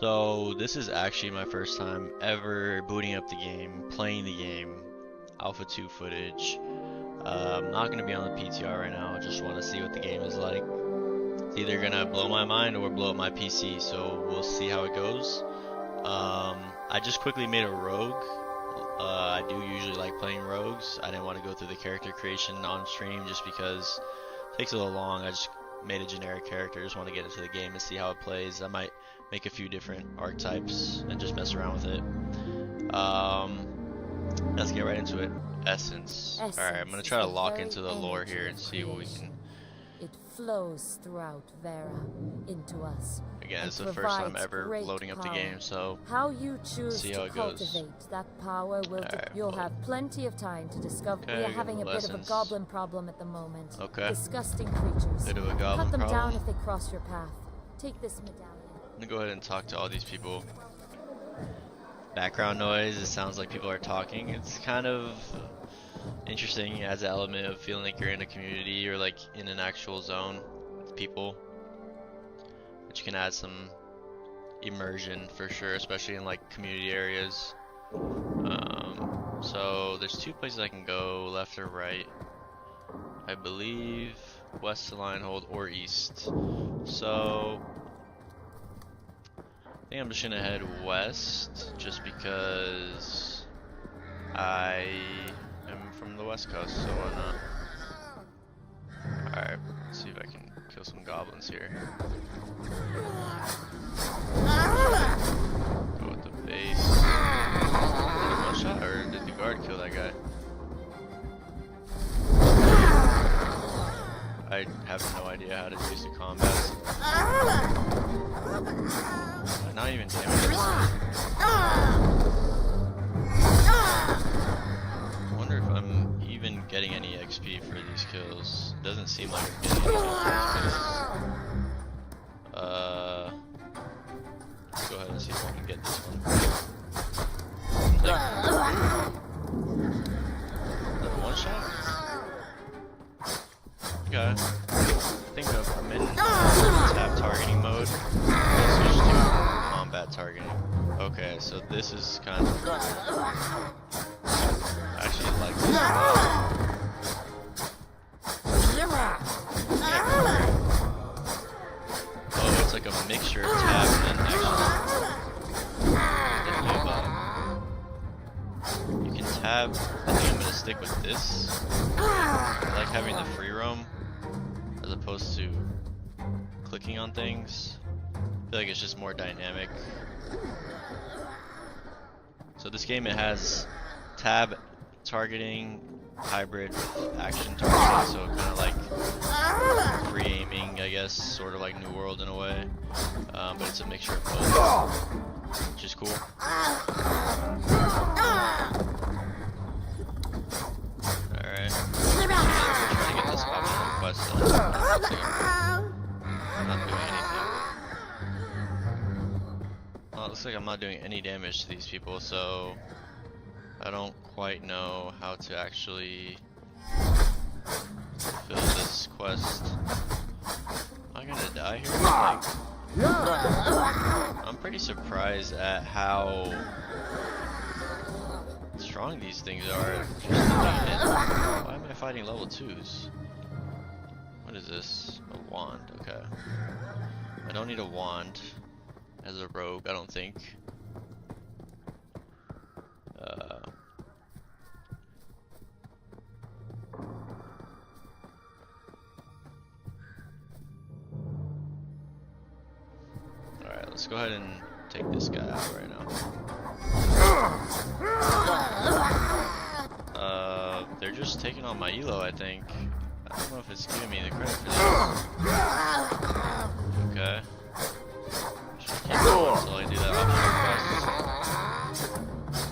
So this is actually my first time ever booting up the game, playing the game, Alpha 2 footage. I'm not going to be on the PTR right now, just want to see what the game is like. It's either going to blow my mind or blow up my PC, so we'll see how it goes. I just quickly made a rogue. I do usually like playing rogues. I didn't want to go through the character creation on stream just because it takes a little long. I just made a generic character, just want to get into the game and see how it plays. I might make a few different archetypes and just mess around with it. Let's get right into it. Essence. Alright, I'm gonna try to lock into the lore here and see what we can. It flows throughout Vera into us. Again, it's the first time ever loading up the game, so how you choose see how to it goes. cultivate that power will you'll have plenty of time to discover. Okay, we are having a bit of a lessons. goblin problem at the moment. Okay. Disgusting creatures. Bit of a goblin Cut them problem. down if they cross your path. Take this medallion. I'm gonna go ahead and talk to all these people. Background noise, it sounds like people are talking. It's kind of interesting. It adds an element of feeling like you're in a community or like in an actual zone with people. But you can add some immersion for sure, especially in like community areas. So there's two places I can go, left or right. I believe west to Lionhold or east. So I think I'm just gonna head west just because I am from the west coast, so why not? Alright, let's see if I can kill some goblins here. Go with the base. Did it one shot or did the guard kill that guy? I have no idea how to use the combat. Not even damage. I wonder if I'm even getting any XP for these kills. Doesn't seem like I'm getting any XP. Let's go ahead and see if I can get this one. One shot? Okay. I think I'm in tab targeting mode. Let's switch to combat targeting. Okay, so this is kind of. I actually like this. Oh, it's like a mixture of tab and action. You can tab. I think I'm gonna stick with this. I like having the free roam as opposed to clicking on things. I feel like it's just more dynamic. So this game, it has tab targeting hybrid with action targeting, so kind of like free aiming, I guess, sort of like New World in a way, but it's a mixture of both, which is cool. Alright. Trying to get this optional quest done. I'm not doing anything. Well, it looks like I'm not doing any damage to these people, so I don't quite know how to actually fulfill this quest. Am I gonna die here? Like, I'm pretty surprised at how strong these things are. Why am I fighting level 2s? What is this? A wand, okay. I don't need a wand as a rogue, I don't think. Alright, let's go ahead and take this guy out right now. They're just taking on my elo, I think. I don't know if it's giving me the credit for this. Okay. Just keep going until I do that optional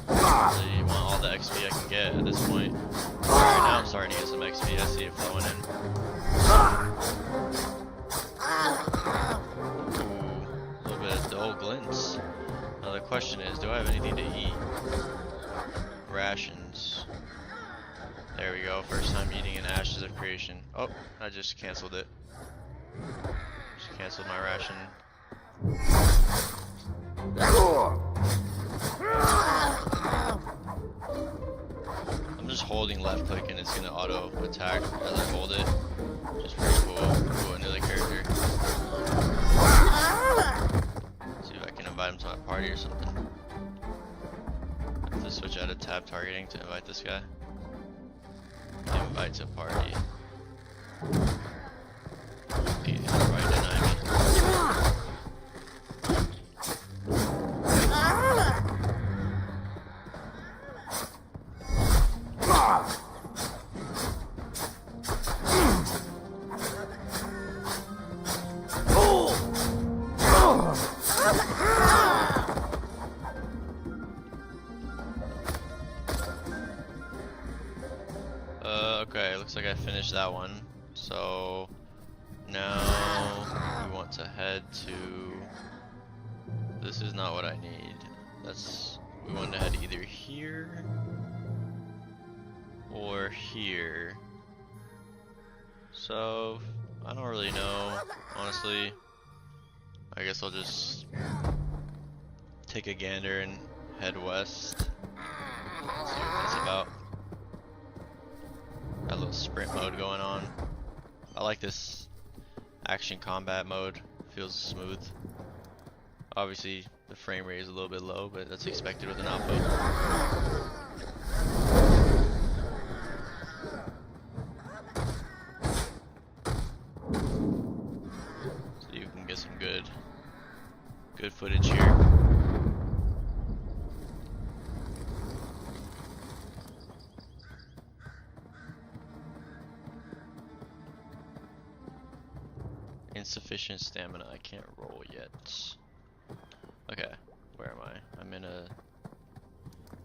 quest. Really want all the XP I can get at this point. Right now I'm starting to get some XP, I see it flowing in. Ooh, a little bit of dull glints. Now the question is, do I have anything to eat? Rations. There we go, first time eating in Ashes of Creation. Oh, I just canceled it. Just canceled my ration. holding left click and it's gonna auto attack as I hold it. Which is pretty cool. Ooh, another character. See if I can invite him to my party or something. I have to switch out of tab targeting to invite this guy. Invite to party. He's right deny me. Okay, looks like I finished that one. So now we want to head to. This is not what I need. We want to head either here or here. So I don't really know, honestly. I guess I'll just take a gander and head west. See what that's about. Got a little sprint mode going on. I like this action combat mode. Feels smooth. Obviously the frame rate is a little bit low, but that's expected with an output. So you can get some good footage here. Insufficient stamina, I can't roll yet. Okay, where am I? I'm in a...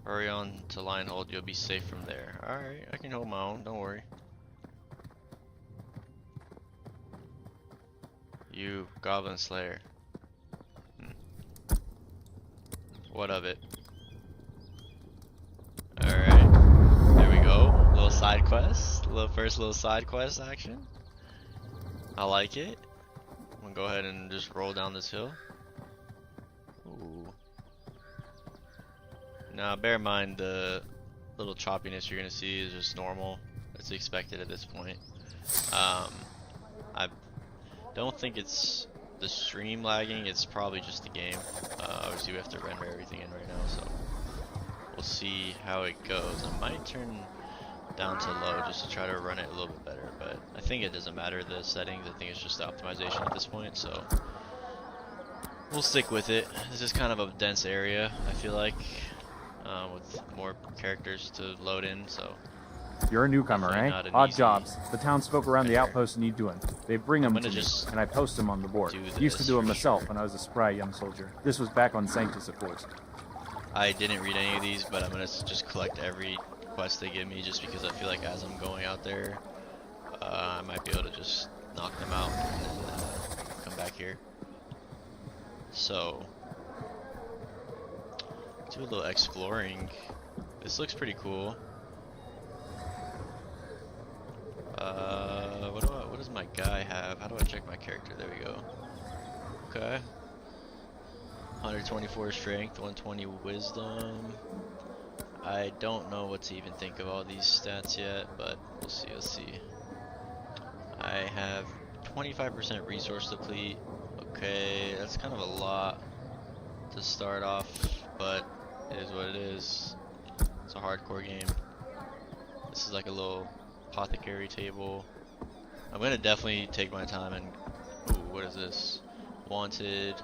Hurry on to line hold, you'll be safe from there. Alright, I can hold my own, don't worry. You, Goblin Slayer. What of it? Alright, there we go. Little side quest. First little side quest action. I like it. I'm gonna go ahead and just roll down this hill. Ooh. Now bear in mind the little choppiness you're gonna see is just normal. It's expected at this point. I don't think it's the stream lagging, it's probably just the game. Obviously we have to render everything in right now, so we'll see how it goes. I might turn down to low just to try to run it a little bit better, but I think it doesn't matter the settings. I think it's just the optimization at this point, so we'll stick with it. This is kind of a dense area, I feel like, with more characters to load in, so you're a newcomer, eh? Odd jobs. The townsfolk around the outpost need doing. They bring them to me, and I post them on the board. Used to do them myself when I was a spry young soldier. This was back on Sanctus, of course. I didn't read any of these, but I'm gonna just collect every quest they give me, just because I feel like as I'm going out there, I might be able to just knock them out and then come back here. So, do a little exploring. This looks pretty cool. What does my guy have? How do I check my character? There we go. Okay. 124 strength, 120 wisdom. I don't know what to even think of all these stats yet, but we'll see, let's see. I have 25% resource deplete. Okay, that's kind of a lot to start off, but it is what it is. It's a hardcore game. This is like a little apothecary table. I'm gonna definitely take my time and... Ooh, what is this? Wanted.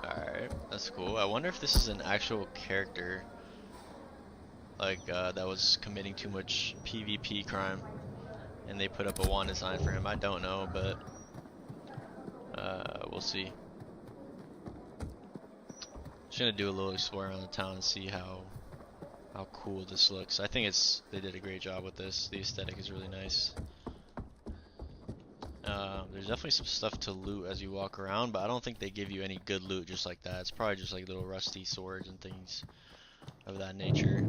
Alright, that's cool. I wonder if this is an actual character, like that was committing too much PvP crime and they put up a wanted sign for him. I don't know, but we'll see. Just gonna do a little explore around the town and see how cool this looks. I think they did a great job with this. The aesthetic is really nice. There's definitely some stuff to loot as you walk around, but I don't think they give you any good loot just like that. It's probably just like little rusty swords and things of that nature.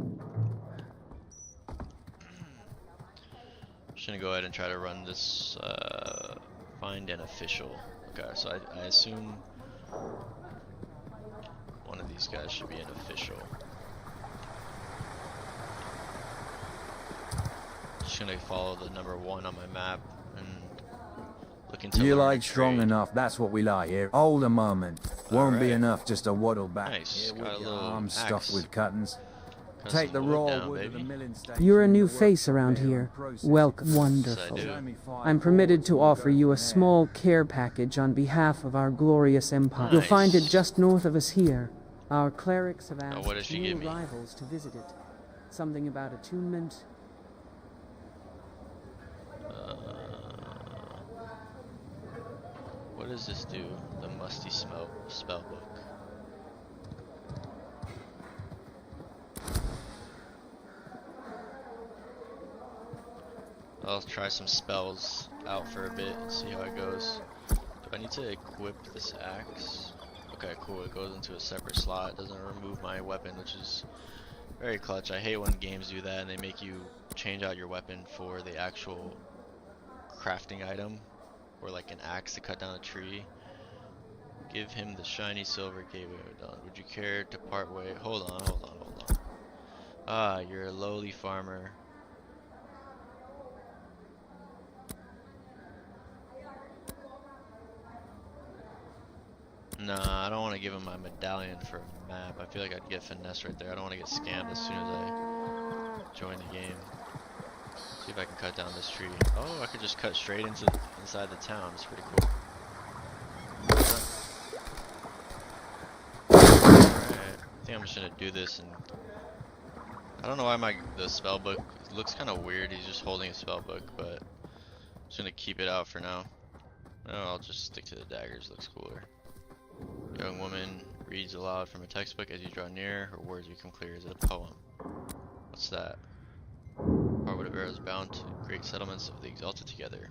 Just gonna go ahead and try to run this, find an official. Okay, so I assume one of these guys should be an official. just gonna follow the number 1 on my map and look into. You like strong enough, that's what we like here. Hold a moment. Won't be enough just to waddle back. Nice. Here Got a with little your arms axe. stuffed with cuttings. Cut Take some the wood raw down, wood to the baby. milling station. You're a new face around here. Welcome. Wonderful. Yes, I do. I'm permitted to offer you a small care package on behalf of our glorious empire. You'll find it Nice. just north of us here. Our clerics have Now, what does asked she new give me? arrivals to visit it. Something about attunement. What does this do? The musty spell book. I'll try some spells out for a bit and see how it goes. Do I need to equip this axe? Okay, cool. It goes into a separate slot. It doesn't remove my weapon, which is very clutch. I hate when games do that and they make you change out your weapon for the actual crafting item, or like an axe to cut down a tree. Give him the shiny silver gateway done. Would you care to part way? Hold on. Ah, you're a lowly farmer. Nah, I don't want to give him my medallion for a map. I feel like I'd get finesse right there. I don't want to get scammed as soon as I join the game. See if I can cut down this tree. Oh, I could just cut straight inside the town. It's pretty cool. Alright, I think I'm just gonna do this, and I don't know why the spell book looks kind of weird. He's just holding a spell book, but I'm just gonna keep it out for now. No, I'll just stick to the daggers. Looks cooler. Young woman reads aloud from a textbook. As you draw near, her words become clear. Is it a poem? What's that? Harwood of Arrows bound to great settlements of the exalted together.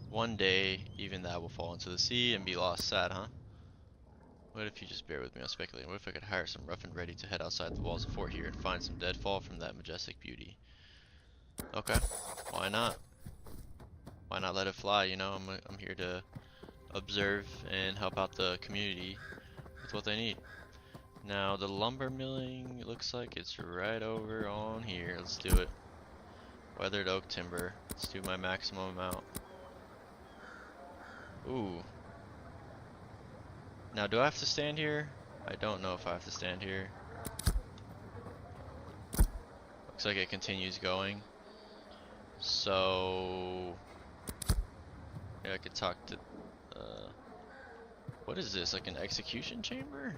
One day, even that will fall into the sea and be lost. Sad, huh? What if you just bear with me? I'm speculating. What if I could hire some rough and ready to head outside the walls of fort here and find some deadfall from that majestic beauty? Okay, why not? Why not let it fly? You know, I'm here to observe and help out the community with what they need. Now the lumber milling looks like it's right over on here. Let's do it. Weathered oak timber. Let's do my maximum amount. Ooh. Now do I have to stand here? I don't know if I have to stand here. Looks like it continues going. So yeah, I could talk to what is this, like an execution chamber?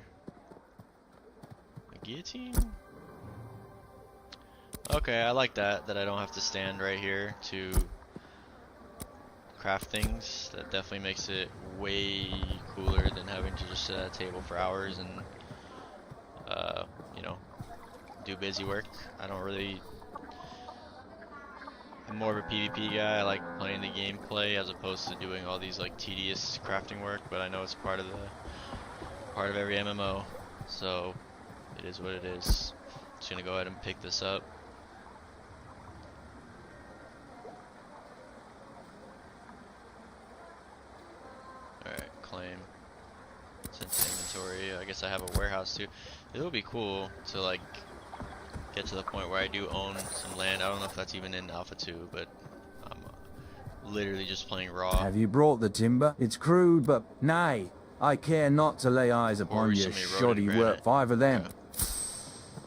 A guillotine? Okay, I like that I don't have to stand right here to craft things. That definitely makes it way cooler than having to just sit at a table for hours and you know, do busy work. I'm more of a PvP guy. I like playing the gameplay as opposed to doing all these like tedious crafting work, but I know it's part of every MMO, so it is what it is. Just gonna go ahead and pick this up. Alright, claim. It's into inventory. I guess I have a warehouse too. It would be cool to like get to the point where I do own some land. I don't know if that's even in Alpha 2, but I'm literally just playing raw. Have you brought the timber? It's crude, but nay, I care not to lay eyes upon your shoddy work. 5 of them. Okay.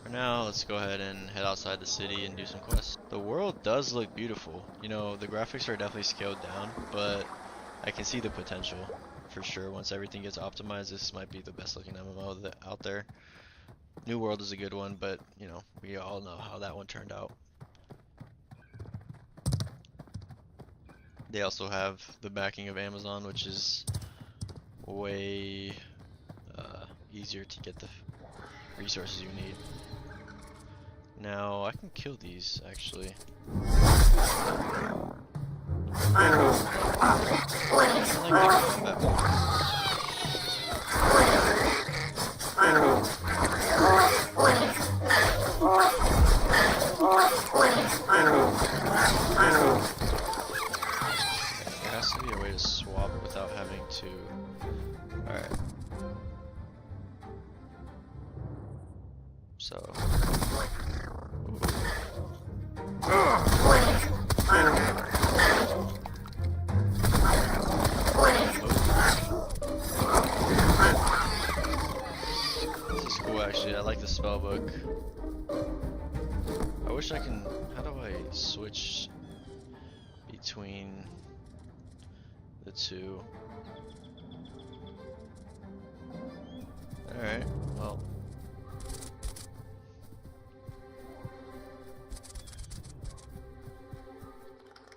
For now, let's go ahead and head outside the city and do some quests. The world does look beautiful. You know, the graphics are definitely scaled down, but I can see the potential for sure. Once everything gets optimized, this might be the best looking MMO out there. New World is a good one, but you know, we all know how that one turned out. They also have the backing of Amazon, which is way easier to get the resources you need. Now I can kill these actually. I like the combat. There has to be a way to swap without having to. Alright. So spellbook. I wish I can. How do I switch between the two? Alright, well.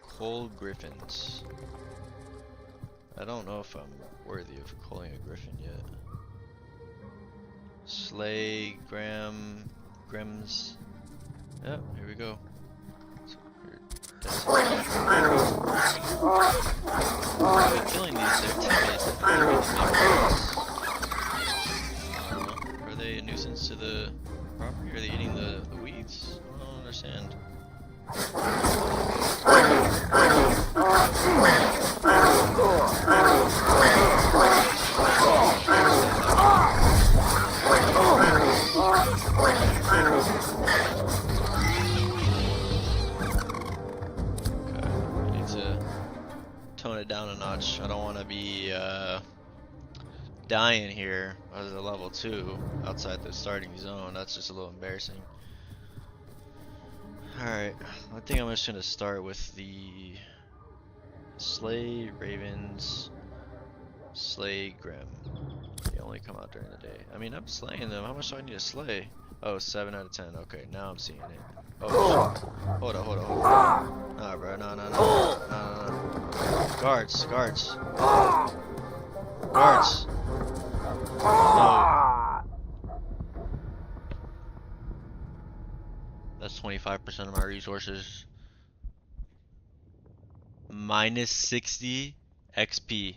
Coal griffins. I don't know if I'm worthy of calling a griffin yet. Slay, Grims. Yep, here we go. Killing these, they're timid. Are they a nuisance to the property? Are they eating the weeds? I don't understand. Tone it down a notch. I don't want to be dying here as a level 2 outside the starting zone. That's just a little embarrassing. Alright, I think I'm just going to start with the Slay Ravens, Slay Grim. They only come out during the day. I mean, I'm slaying them. How much do I need to slay? Oh, 7 out of 10. Okay, now I'm seeing it. Oh, shit. Hold on. Nah, bro. No. Guards. No. That's 25% of my resources. Minus 60 XP.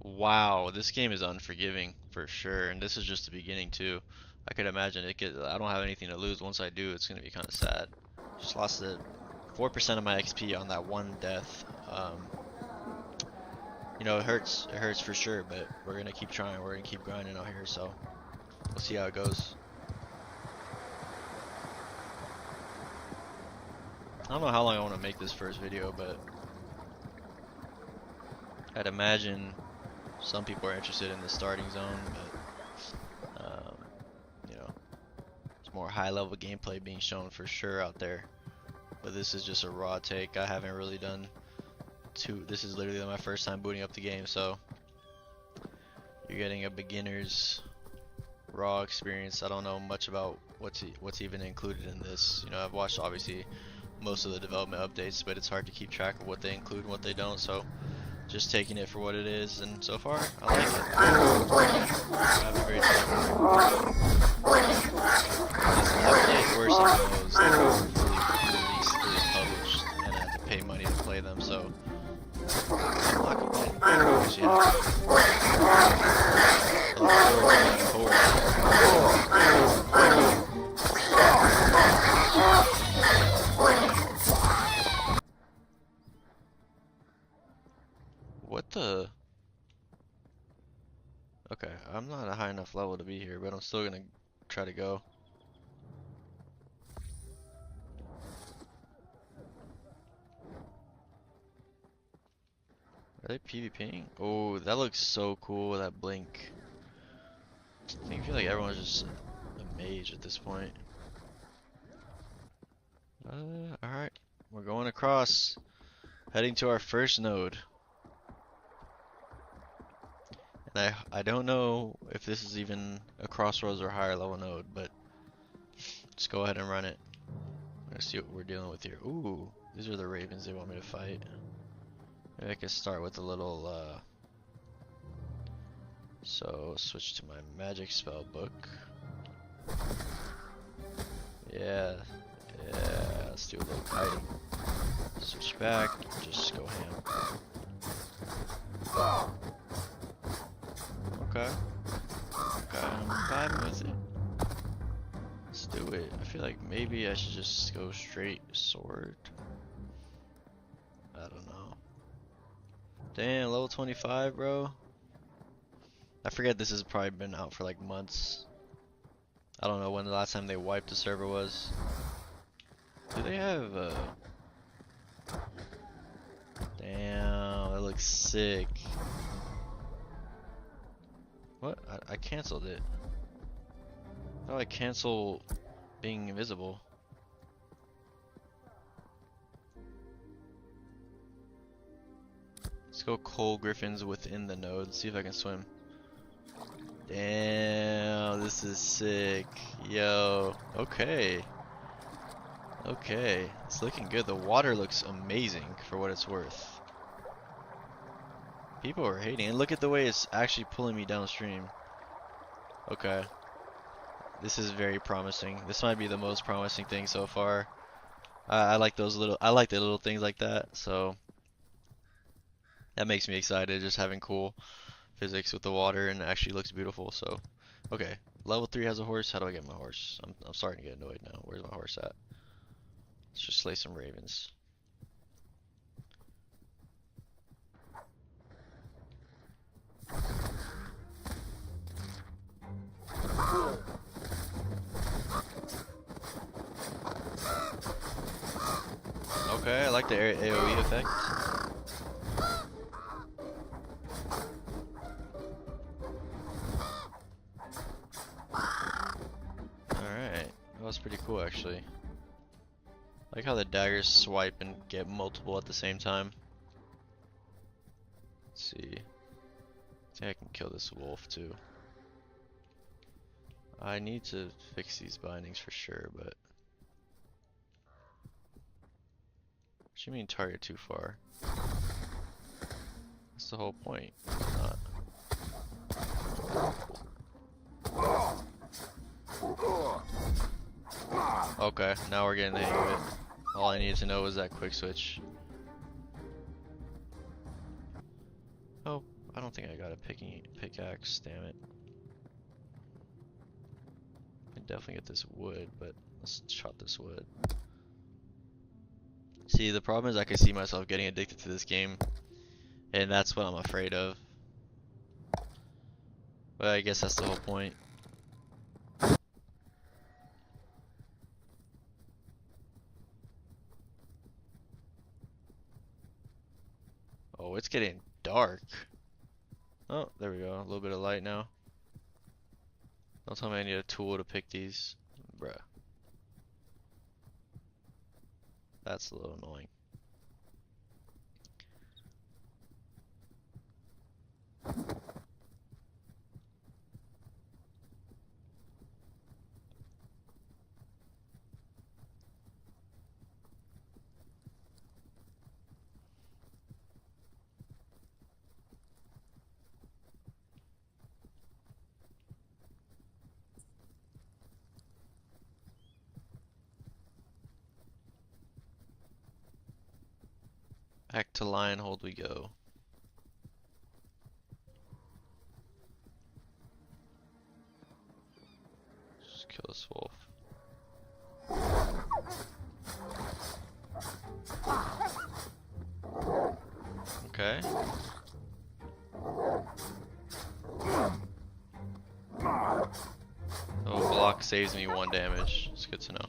Wow, this game is unforgiving for sure, and this is just the beginning too. I could imagine it could. I don't have anything to lose. Once I do, it's gonna be kind of sad. Just lost the 4% of my XP on that one death. You know, it hurts. It hurts for sure, but we're gonna keep trying. We're gonna keep grinding out here. So we'll see how it goes. I don't know how long I want to make this first video, but I'd imagine some people are interested in the starting zone, but you know, there's more high-level gameplay being shown for sure out there. But this is just a raw take. I haven't really done this is literally my first time booting up the game, so you're getting a beginner's raw experience. I don't know much about what's even included in this. You know, I've watched obviously most of the development updates, but it's hard to keep track of what they include and what they don't. So just taking it for what it is, and so far, I like it. Have a great time. It's definitely worse than those that are fully published, and I have to pay money to play them, so I'm not complaining. Because, yeah. I look forward to What the? Okay, I'm not a high enough level to be here, but I'm still gonna try to go. Are they PvPing? Oh, that looks so cool, that blink. I feel like everyone's just a mage at this point. Alright. We're going across. Heading to our first node. And I don't know if this is even a crossroads or higher level node, but let's go ahead and run it. Let's see what we're dealing with here. Ooh, these are the ravens they want me to fight. Maybe I can start with a little, so switch to my magic spell book. Yeah, let's do a little kiting. Switch back, just go ham. Okay, I'm vibing with it. Let's do it. I feel like maybe I should just go straight sword. I don't know. Damn, level 25, bro. I forget this has probably been out for like months. I don't know when the last time they wiped the server was. Do they have Damn, that looks sick. What? I canceled it. How do I cancel being invisible? Let's go coal griffins within the node. See if I can swim. Damn, this is sick. Yo, okay. Okay, it's looking good. The water looks amazing for what it's worth. People are hating, and look at the way it's actually pulling me downstream. Okay. This is very promising. This might be the most promising thing so far. I like those little, I like the little things like that, so that makes me excited, just having cool physics with the water, and it actually looks beautiful. So, okay, level 3 has a horse. How do I get my horse? I'm starting to get annoyed now. Where's my horse at? Let's just slay some ravens. Okay, I like the AoE effect. Alright, that was pretty cool actually. I like how the daggers swipe and get multiple at the same time. Let's see. I think I can kill this wolf too. I need to fix these bindings for sure, but what do you mean target too far? That's the whole point. Not. Okay, now we're getting the hang of it. All I needed to know was that quick switch. Oh, I don't think I got a pickaxe, damn it. I can definitely get this wood, but let's chop this wood. See, the problem is I can see myself getting addicted to this game, and that's what I'm afraid of. But I guess that's the whole point. Oh, it's getting dark. Oh, there we go. A little bit of light now. Don't tell me I need a tool to pick these. Bruh. That's a little annoying. Back to lion hold we go. Just kill this wolf. Okay. Oh, block saves me 1 damage. It's good to know.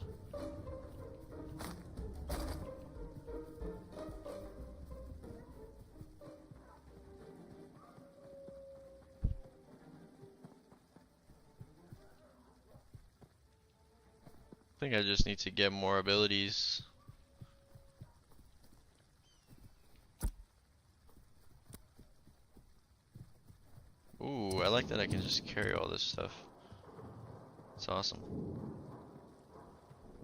I think I just need to get more abilities. Ooh, I like that I can just carry all this stuff. It's awesome.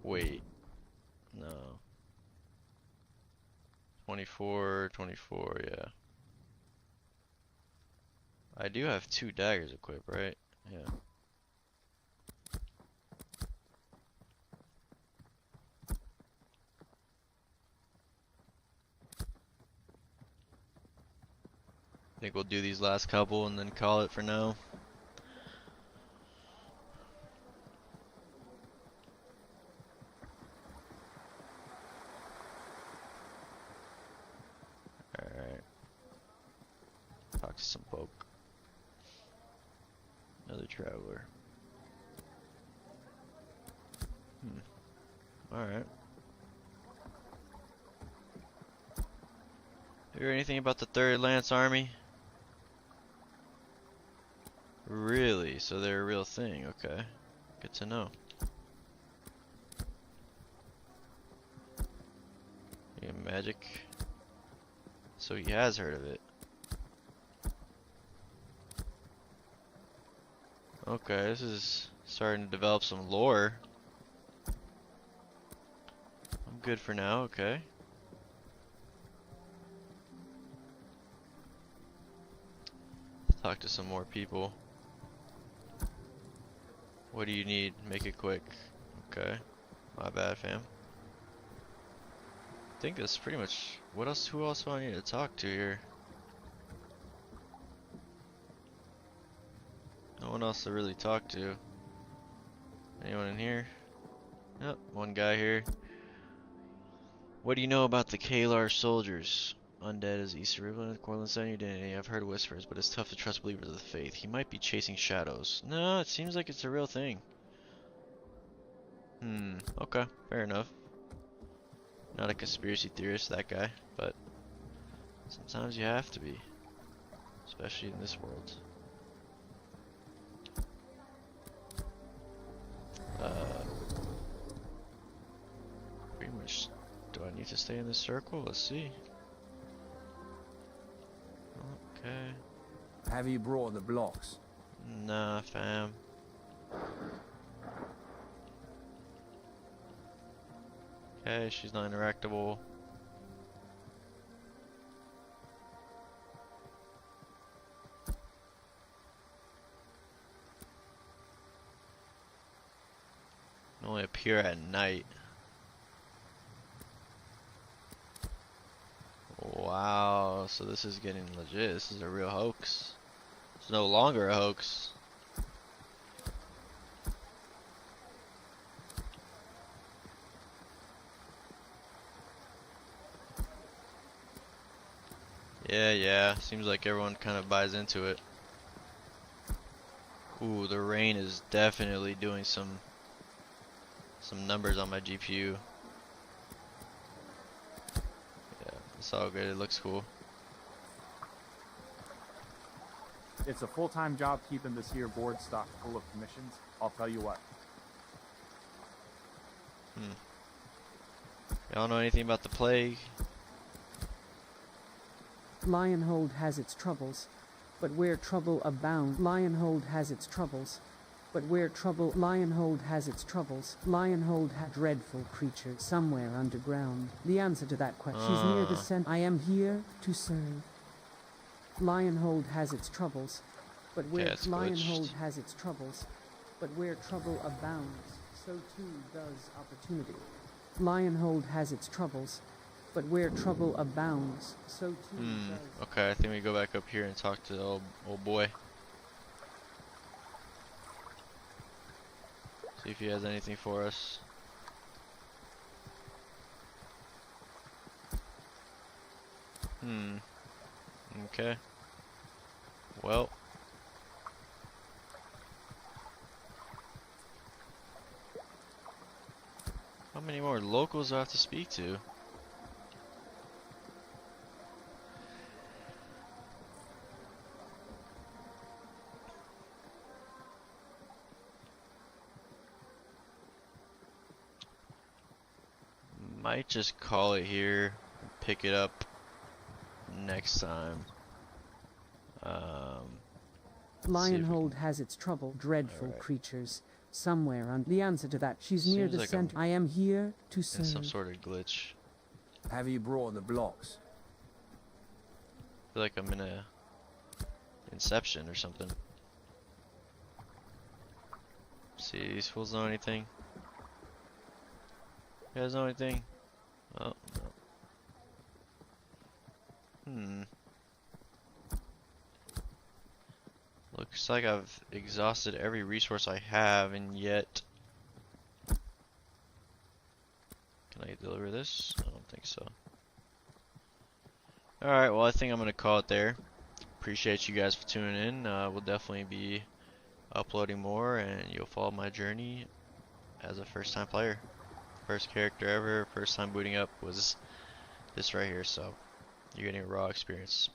Wait. No. 24, 24, yeah. I do have 2 daggers equipped, right? Yeah. I think we'll do these last couple and then call it for now. Alright. Talk to some folk. Another traveler. Alright. Hear anything about the 3rd Lance Army? Really? So they're a real thing, okay. Good to know. Yeah, magic. So he has heard of it. Okay, this is starting to develop some lore. I'm good for now, okay. Talk to some more people. What do you need? Make it quick. Okay. My bad, fam. I think that's pretty much... What else? Who else do I need to talk to here? No one else to really talk to. Anyone in here? Yep, one guy here. What do you know about the Kalar soldiers? Undead is East River, Cortland's identity. I've heard whispers, but it's tough to trust believers of the faith. He might be chasing shadows. No, it seems like it's a real thing. Okay, fair enough. Not a conspiracy theorist, that guy, but sometimes you have to be. Especially in this world. Pretty much, do I need to stay in this circle? Let's see. Okay. Have you brought the blocks? Nah, fam. Okay, she's not interactable. Can only appear at night. Wow, so this is getting legit. This is a real hoax. It's no longer a hoax. Yeah. Seems like everyone kind of buys into it. Ooh, the rain is definitely doing some numbers on my GPU. Yeah, it's all good. It looks cool. It's a full-time job keeping this here board stocked full of commissions. I'll tell you what. Y'all know anything about the plague? Lionhold has its troubles, but where trouble abounds, Lionhold has its troubles. But where trouble, Lionhold has its troubles. Lionhold has dreadful creatures somewhere underground. The answer to that question, she's near the center. I am here to serve. Lionhold has its troubles, but where Lionhold has its troubles, but where trouble abounds, so too does opportunity. Lionhold has its troubles, but where trouble abounds, so too does. Okay, I think we go back up here and talk to the old boy. See if he has anything for us. Okay. Well. How many more locals do I have to speak to? Might just call it here, pick it up next time. Lionhold has its trouble, dreadful creatures somewhere on the answer to that. She's near the center. I am here to serve. Some sort of glitch. Have you brought the blocks? I feel like I'm in a Inception or something. See, these fools know anything? You guys know anything? Oh, no. Looks like I've exhausted every resource I have, and yet... Can I deliver this? I don't think so. Alright, well I think I'm going to call it there. Appreciate you guys for tuning in. We'll definitely be uploading more, and you'll follow my journey as a first time player. First character ever, first time booting up was this right here, so You're getting a raw experience.